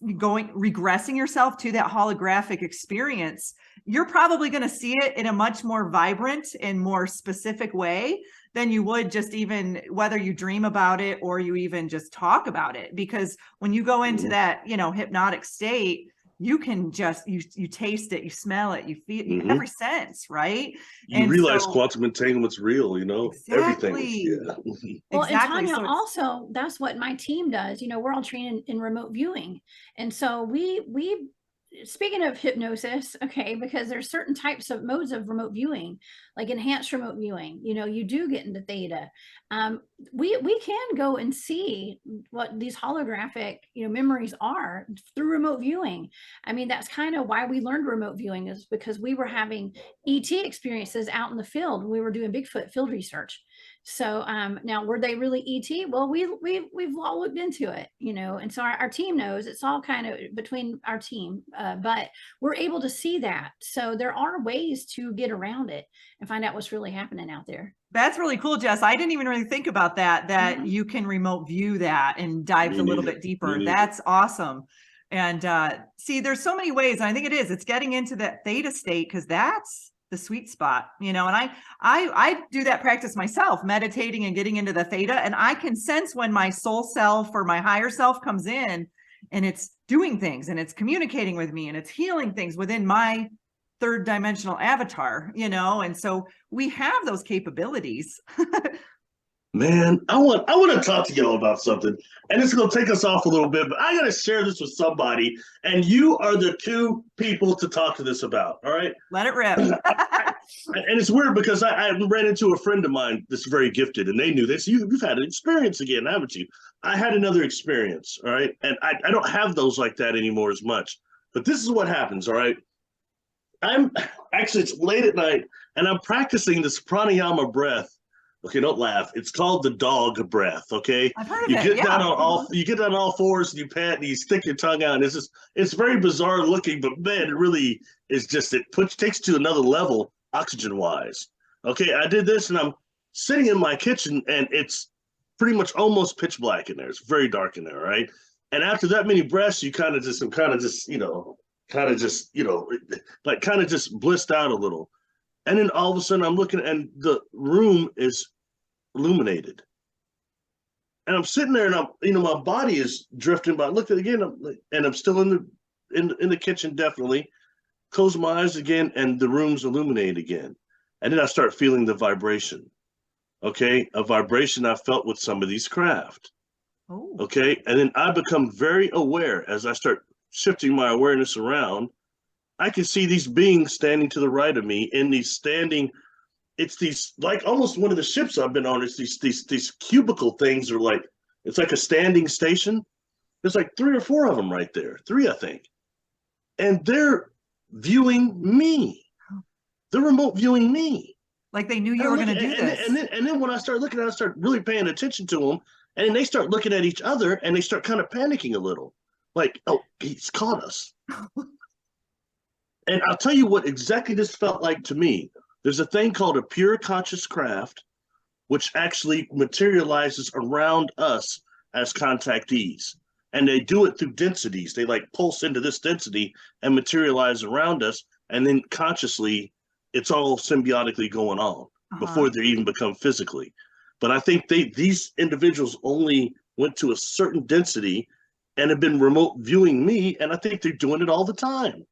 regressing yourself to that holographic experience, you're probably going to see it in a much more vibrant and more specific way than you would just even whether you dream about it or you even just talk about it. Because when you go into that, hypnotic state, you can just, you taste it, you smell it, you feel every sense, right? You realize quantum entanglement's real, exactly. Everything. Well, Exactly. And Tanya, also, that's what my team does. We're all trained in remote viewing. And so we speaking of hypnosis, okay, because there's certain types of modes of remote viewing, like enhanced remote viewing, you do get into theta. We can go and see what these holographic, memories are through remote viewing. I mean, that's kind of why we learned remote viewing, is because we were having ET experiences out in the field. We were doing Bigfoot field research. So now, were they really ET? Well, we've all looked into it, and so our team knows. It's all kind of between our team, but we're able to see that. So there are ways to get around it and find out what's really happening out there. That's really cool, Jess. I didn't even really think about that you can remote view that and dive a little bit deeper. That's awesome. And see, there's so many ways. And I think it's getting into that theta state, because that's the sweet spot, and I do that practice myself, meditating and getting into the theta. And I can sense when my soul self or my higher self comes in and it's doing things and it's communicating with me and it's healing things within my third dimensional avatar, you know, and so we have those capabilities. Man, I want to talk to y'all about something, and it's going to take us off a little bit, but I got to share this with somebody, and you are the two people to talk to this about, all right? Let it rip. And it's weird because I ran into a friend of mine that's very gifted, and they knew this. You've had an experience again, haven't you? I had another experience, all right? And I don't have those like that anymore as much, but this is what happens, all right? It's late at night, and I'm practicing this pranayama breath. Okay, don't laugh. It's called the dog breath. Okay, I've heard of you it. get Yeah. down on all fours, and you pant, and you stick your tongue out. And it's very bizarre looking, but man, it really is just takes to another level oxygen wise. Okay, I did this, and I'm sitting in my kitchen, and it's pretty much almost pitch black in there. It's very dark in there, right? And after that many breaths, I'm kind of just blissed out a little. And then all of a sudden I'm looking and the room is illuminated. And I'm sitting there and my body is drifting by. I look at it again, and I'm still in the kitchen, definitely. Close my eyes again, and the room's illuminated again. And then I start feeling the vibration. Okay, a vibration I felt with some of these craft. Oh. Okay, and then I become very aware as I start shifting my awareness around. I can see these beings standing to the right of me it's these, like almost one of the ships I've been on, it's these cubicle things it's like a standing station. There's like 3 or 4 of them right there, 3, I think. And they're viewing me. They're remote viewing me. Like they knew you were going to do this. And then when I start looking, I start really paying attention to them. And then they start looking at each other and they start kind of panicking a little. Like, oh, he's caught us. And I'll tell you what exactly this felt like to me. There's a thing called a pure conscious craft, which actually materializes around us as contactees. And they do it through densities. They like pulse into this density and materialize around us. And then consciously, it's all symbiotically going on before they even become physically. But I think these individuals only went to a certain density and have been remote viewing me. And I think they're doing it all the time.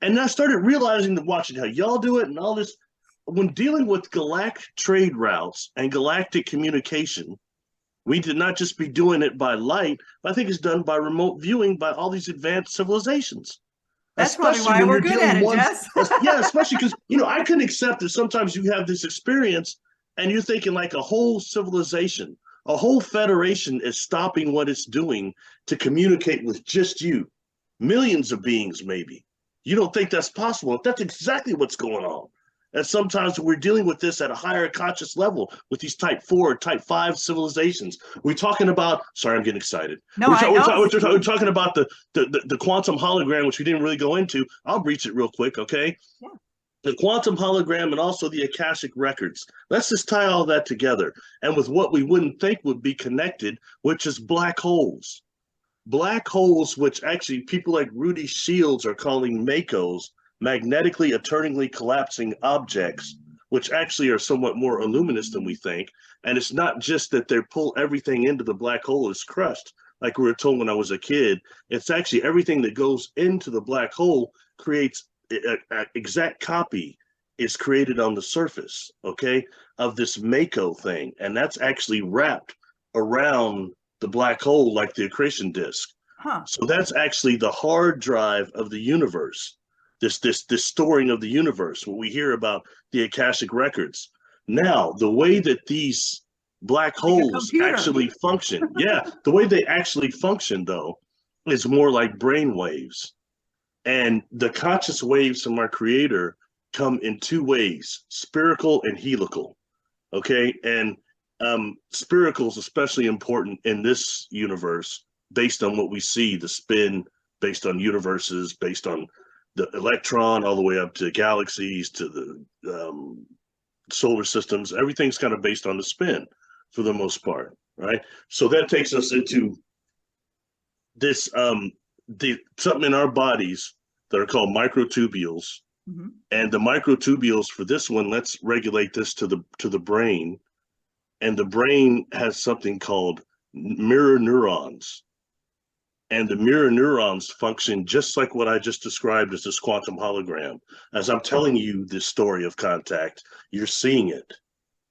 And I started realizing that watching how y'all do it and all this, when dealing with galactic trade routes and galactic communication, we did not just be doing it by light, but I think it's done by remote viewing by all these advanced civilizations. That's probably why we're good at it, Jess. Yeah, especially because, I couldn't accept that sometimes you have this experience and you're thinking like a whole civilization, a whole federation is stopping what it's doing to communicate with just you. Millions of beings, maybe. You don't think that's possible. That's exactly what's going on. And sometimes we're dealing with this at a higher conscious level with these type 4, type 5 civilizations. We're talking about, sorry, I'm getting excited. No, we're talking about the quantum hologram, which we didn't really go into. I'll breach it real quick, okay? Yeah. The quantum hologram and also the Akashic records. Let's just tie all that together. And with what we wouldn't think would be connected, which is black holes. Black holes, which actually people like Rudy Shields are calling MACOs, magnetically eternally collapsing objects, which actually are somewhat more luminous than we think. And it's not just that they pull everything into the black hole is crushed, like we were told when I was a kid. It's actually everything that goes into the black hole creates an exact copy is created on the surface, okay, of this MACO thing. And that's actually wrapped around the black hole like the accretion disk. So that's actually the hard drive of the universe. This storing of the universe, what we hear about the Akashic records. Now, the way that these black holes actually function, the way they actually function, though, is more like brain waves. And the conscious waves from our creator come in 2 ways, spherical and helical, okay? And spherical is especially important in this universe based on what we see, the spin, based on universes, based on the electron, all the way up to galaxies, to the solar systems. Everything's kind of based on the spin for the most part, right? So that takes us into this, something in our bodies that are called microtubules. Mm-hmm. And the microtubules for this one, let's regulate this to the brain. And the brain has something called mirror neurons. And the mirror neurons function just like what I just described as this quantum hologram. As I'm telling you this story of contact, you're seeing it.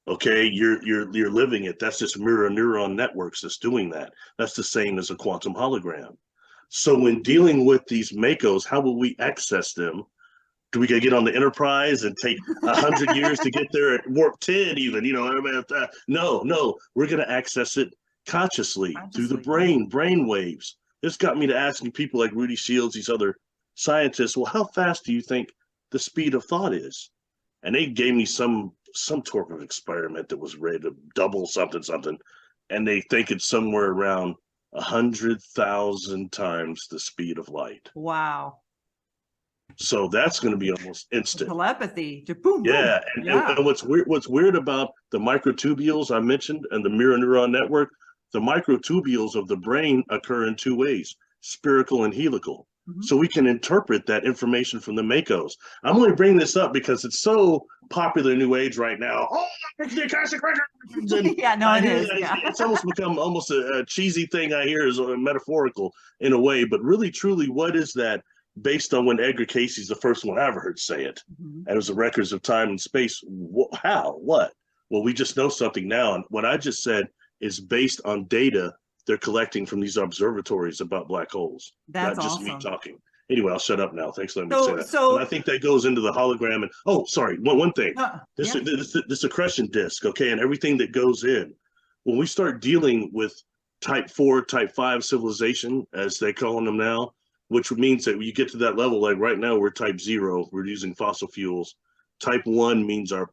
Okay, you're living it. That's just mirror neuron networks that's doing that. That's the same as a quantum hologram. So when dealing with these MACOs, how will we access them? Do we get on the Enterprise and take 100 years to get there at warp 10 even? No, we're going to access it consciously through the brain waves. This got me to asking people like Rudy Shields, these other scientists, well, how fast do you think the speed of thought is? And they gave me some sort of experiment that was ready to double something, and they think it's somewhere around 100,000 times the speed of light. Wow. So that's going to be almost instant. Telepathy. Boom, yeah, boom. And what's weird about the microtubules I mentioned and the mirror neuron network, the microtubules of the brain occur in two ways, spherical and helical. Mm-hmm. So we can interpret that information from the MACOs. I'm only bringing this up because it's so popular in New Age right now. Oh, it's the Akashic Records. Yeah, no, it is. Yeah. It's almost become almost a cheesy thing I hear is metaphorical in a way, but really, truly, what is that? Based on when Edgar Casey's the first one I ever heard say it. Mm-hmm. And it was the records of time and space. How? What? Well, we just know something now. And what I just said is based on data they're collecting from these observatories about black holes. That's not just awesome. me talking. Anyway, I'll shut up now. Thanks for letting me say that. So and I think that goes into the hologram. And sorry, one thing. This accretion disk, okay, and everything that goes in. When we start dealing with type 4, type 5 civilization, as they're calling them now, which means that when you get to that level, like right now, we're type 0, we're using fossil fuels. Type 1 means our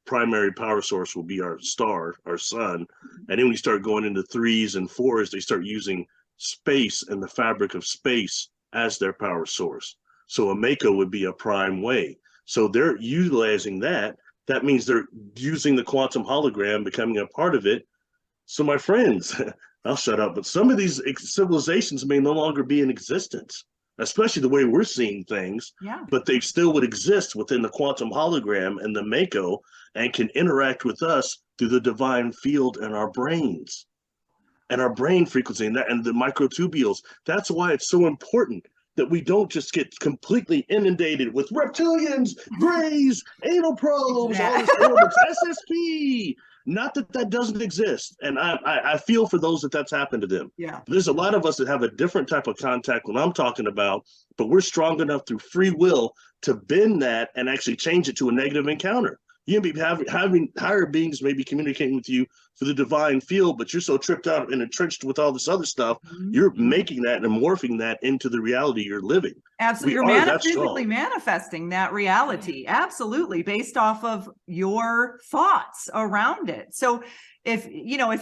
primary power source will be our star, our sun. And then when you start going into 3s and 4s, they start using space and the fabric of space as their power source. So a MACO would be a prime way. So they're utilizing that. That means they're using the quantum hologram, becoming a part of it. So my friends, I'll shut up, but some of these civilizations may no longer be in existence, especially the way we're seeing things, but they still would exist within the quantum hologram and the MACO and can interact with us through the divine field in our brains and our brain frequency and the microtubules. That's why it's so important that we don't just get completely inundated with reptilians, grays, anal probes, all this orbits, SSP. Not that that doesn't exist. And I feel for those that's happened to them. Yeah. There's a lot of us that have a different type of contact when I'm talking about, but we're strong enough through free will to bend that and actually change it to a negative encounter. You can be having higher beings maybe communicating with you through the divine field, but you're so tripped out and entrenched with all this other stuff, you're making that and morphing that into the reality you're living. Absolutely. You're physically manifesting that reality. Absolutely. Based off of your thoughts around it. So if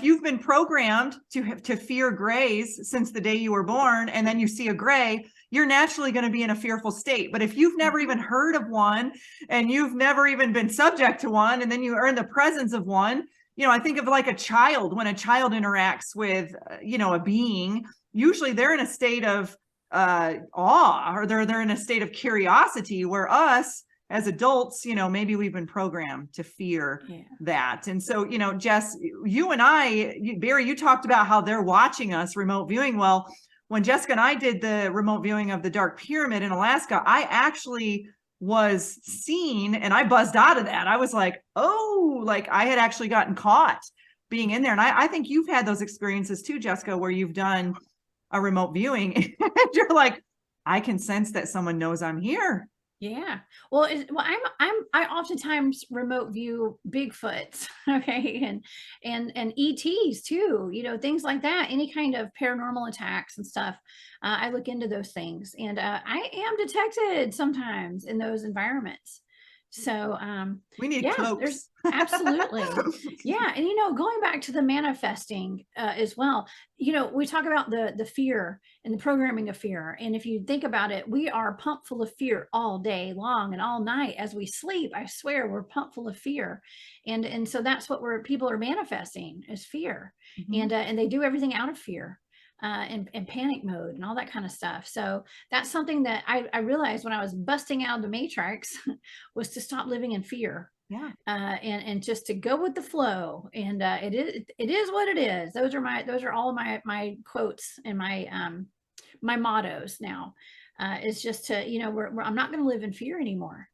you've been programmed to fear grays since the day you were born, and then you see a gray, you're naturally going to be in a fearful state. But if you've never even heard of one and you've never even been subject to one, and then you are in the presence of one, I think of like a child. When a child interacts with, a being, usually they're in a state of awe, or they're in a state of curiosity, where us as adults, maybe we've been programmed to fear that. And so, Jess, you and Barry, you talked about how they're watching us remote viewing. Well, when Jessica and I did the remote viewing of the Dark Pyramid in Alaska, I actually was seen and I buzzed out of that. I was like, oh, like I had actually gotten caught being in there. And I think you've had those experiences too, Jessica, where you've done a remote viewing and you're like, I can sense that someone knows I'm here. Yeah. Well, I oftentimes remote view Bigfoots, okay, and ETs too, things like that, any kind of paranormal attacks and stuff. I look into those things, and I am detected sometimes in those environments. So we need cloaks. Absolutely. Yeah. And going back to the manifesting as well, we talk about the fear and the programming of fear. And if you think about it, we are pumped full of fear all day long and all night as we sleep. I swear we're pumped full of fear. And so that's what people are manifesting is fear. Mm-hmm. And they do everything out of fear. And panic mode and all that kind of stuff. So that's something that I realized when I was busting out of the matrix was to stop living in fear. Yeah. And just to go with the flow. And it is what it is. Those are all my quotes and my my mottos now. Is just to, you know, I'm not going to live in fear anymore.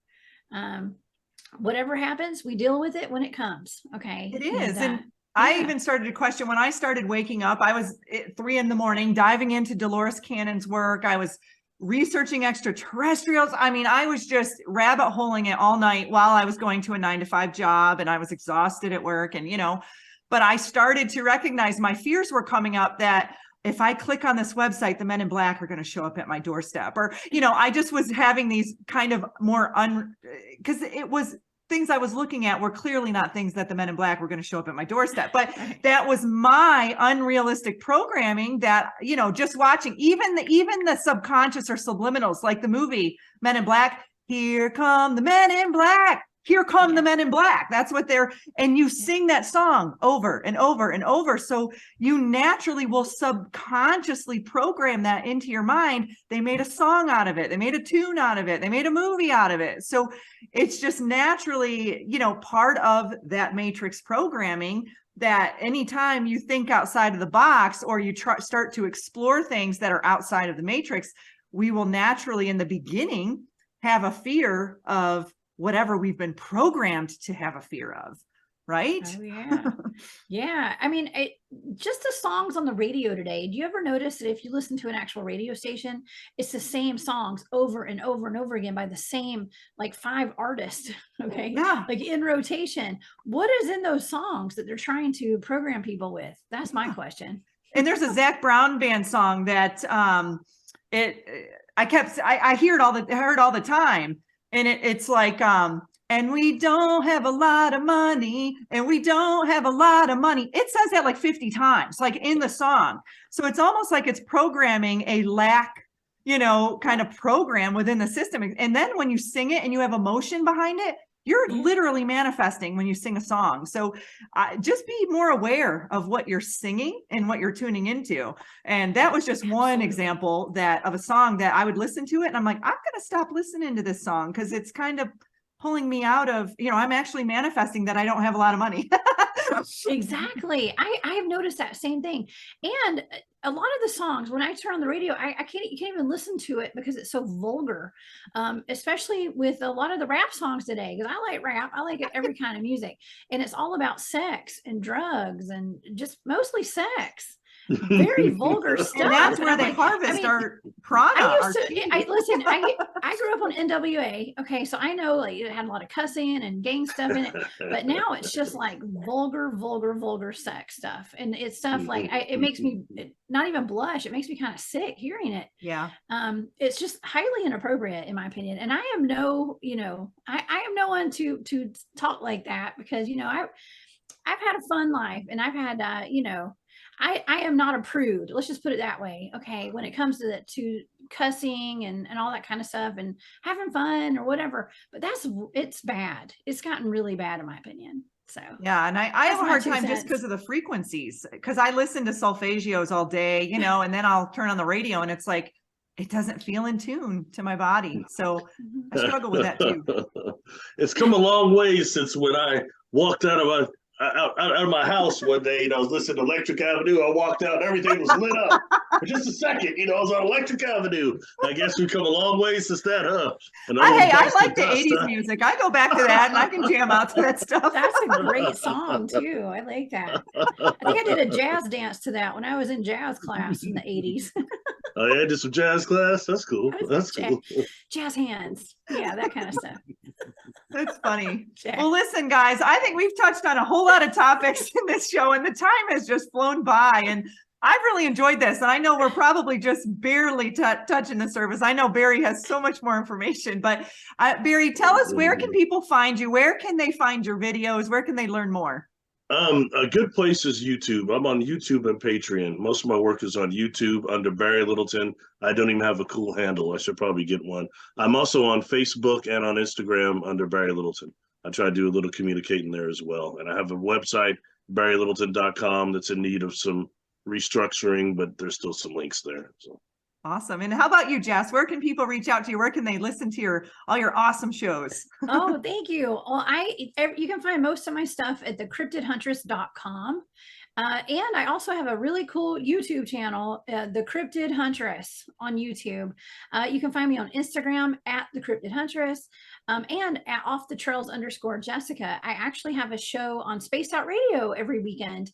Whatever happens, we deal with it when it comes. Okay. It is. And yeah. I even started to question when I started waking up. I was at 3 a.m, diving into Dolores Cannon's work. I was researching extraterrestrials. I mean, I was just rabbit holing it all night while I was going to a 9-to-5 job, and I was exhausted at work, and, you know, but I started to recognize my fears were coming up, that if I click on this website, the men in black are going to show up at my doorstep. Or, you know, I just was having these kind of more because it was things I was looking at were clearly not things that the men in black were going to show up at my doorstep. But that was my unrealistic programming that, you know, just watching even the subconscious or subliminals, like the movie Men in Black. Here come the men in black. Here come the men in black. That's what they're, and you sing that song over and over and over. So you naturally will subconsciously program that into your mind. They made a song out of it. They made a tune out of it. They made a movie out of it. So it's just naturally, you know, part of that matrix programming, that anytime you think outside of the box, or you start to explore things that are outside of the matrix, we will naturally in the beginning have a fear of whatever we've been programmed to have a fear of, right? Oh, yeah. Yeah. I mean, just the songs on the radio today. Do you ever notice that if you listen to an actual radio station, it's the same songs over and over and over again by the same, like 5 artists, okay? Yeah. Like in rotation. What is in those songs that they're trying to program people with? That's my question. And there's a Zac Brown band song that I hear it all the time. And it's like, and we don't have a lot of money, and we don't have a lot of money. It says that like 50 times, like in the song. So it's almost like it's programming a lack, you know, kind of program within the system. And then when you sing it and you have emotion behind it, you're literally manifesting when you sing a song. So just be more aware of what you're singing and what you're tuning into. And that was just one example of a song that I would listen to it, and I'm like, I'm going to stop listening to this song because it's kind of pulling me out of, you know, I'm actually manifesting that I don't have a lot of money. Exactly. I have noticed that same thing. And a lot of the songs, when I turn on the radio, you can't even listen to it because it's so vulgar. Especially with a lot of the rap songs today, because I like rap. I like every kind of music, and it's all about sex and drugs and just mostly sex. Very vulgar stuff. And that's where they harvest our prana. I grew up on NWA. Okay. So I know like it had a lot of cussing and gang stuff in it, but now it's just like vulgar sex stuff. And it's stuff like, it makes me not even blush. It makes me kind of sick hearing it. Yeah. It's just highly inappropriate in my opinion. And I am no, you know, I am no one to talk like that, because, you know, I've had a fun life, and I've had, you know, I am not a prude. Let's just put it that way. Okay. When it comes to cussing and all that kind of stuff and having fun or whatever, but it's bad. It's gotten really bad in my opinion. So yeah. And I have a hard time just because of the frequencies, because I listen to solfeggios all day, you know, and then I'll turn on the radio and it's like, it doesn't feel in tune to my body. So I struggle with that too. It's come a long way since when I walked out of my house one day, and I was listening to Electric Avenue. I walked out, and everything was lit up for just a second. You know, I was on Electric Avenue. I guess we've come a long way since that, huh? I like the 80s music. I go back to that, and I can jam out to that stuff. That's a great song too. I like that. I think I did a jazz dance to that when I was in jazz class in the 80s. Oh yeah, did some jazz class? That's cool. That's cool. Jazz hands. Yeah, that kind of stuff. That's funny. Well, listen, guys, I think we've touched on a whole lot of topics in this show, and the time has just flown by. And I've really enjoyed this. And I know we're probably just barely touching the surface. I know Barry has so much more information, but Barry, tell us, where can people find you? Where can they find your videos? Where can they learn more? A good place is YouTube. I'm on YouTube and Patreon. Most of my work is on YouTube under Barry Littleton. I don't even have a cool handle. I should probably get one. I'm also on Facebook and on Instagram under Barry Littleton. I try to do a little communicating there as well. And I have a website, barrylittleton.com, that's in need of some restructuring, but there's still some links there. So. Awesome. And how about you, Jess? Where can people reach out to you? Where can they listen to all your awesome shows? Oh, thank you. Well, you can find most of my stuff at thecryptidhuntress.com. And I also have a really cool YouTube channel, The Cryptid Huntress on YouTube. You can find me on Instagram at The Cryptid Huntress, and at _Jessica. I actually have a show on Spaced Out Radio every weekend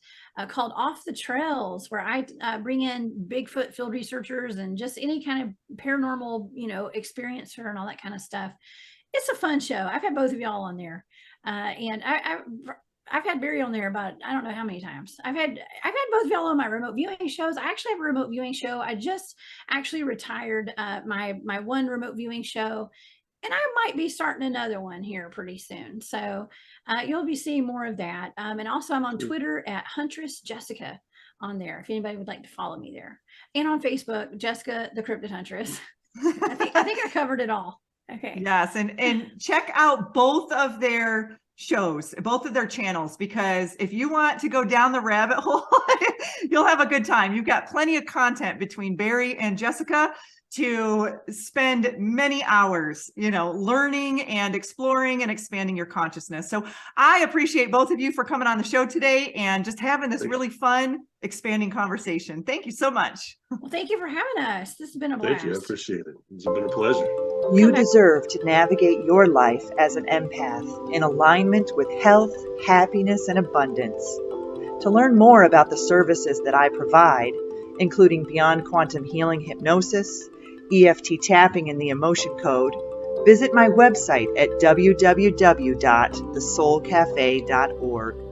called Off the Trails, where I bring in Bigfoot field researchers and just any kind of paranormal, experiencer and all that kind of stuff. It's a fun show. I've had both of y'all on there, and I've had Barry on there about, I don't know how many times. I've had both of y'all on my remote viewing shows. I actually have a remote viewing show. I just actually retired my one remote viewing show, and I might be starting another one here pretty soon. So you'll be seeing more of that. And also I'm on Twitter at Huntress Jessica on there, if anybody would like to follow me there. And on Facebook, Jessica the Cryptid Huntress. I think I covered it all. Okay. Yes. And check out both of their shows, both of their channels, because if you want to go down the rabbit hole, you'll have a good time. You've got plenty of content between Barry and Jessica to spend many hours, learning and exploring and expanding your consciousness. So I appreciate both of you for coming on the show today and just having this really fun, expanding conversation. Thank you so much. Well, thank you for having us. This has been a blast. Thank you. I appreciate it. It's been a pleasure. You deserve to navigate your life as an empath in alignment with health, happiness, and abundance. To learn more about the services that I provide, including Beyond Quantum Healing Hypnosis, EFT Tapping, and the Emotion Code, visit my website at www.thesoulcafe.org.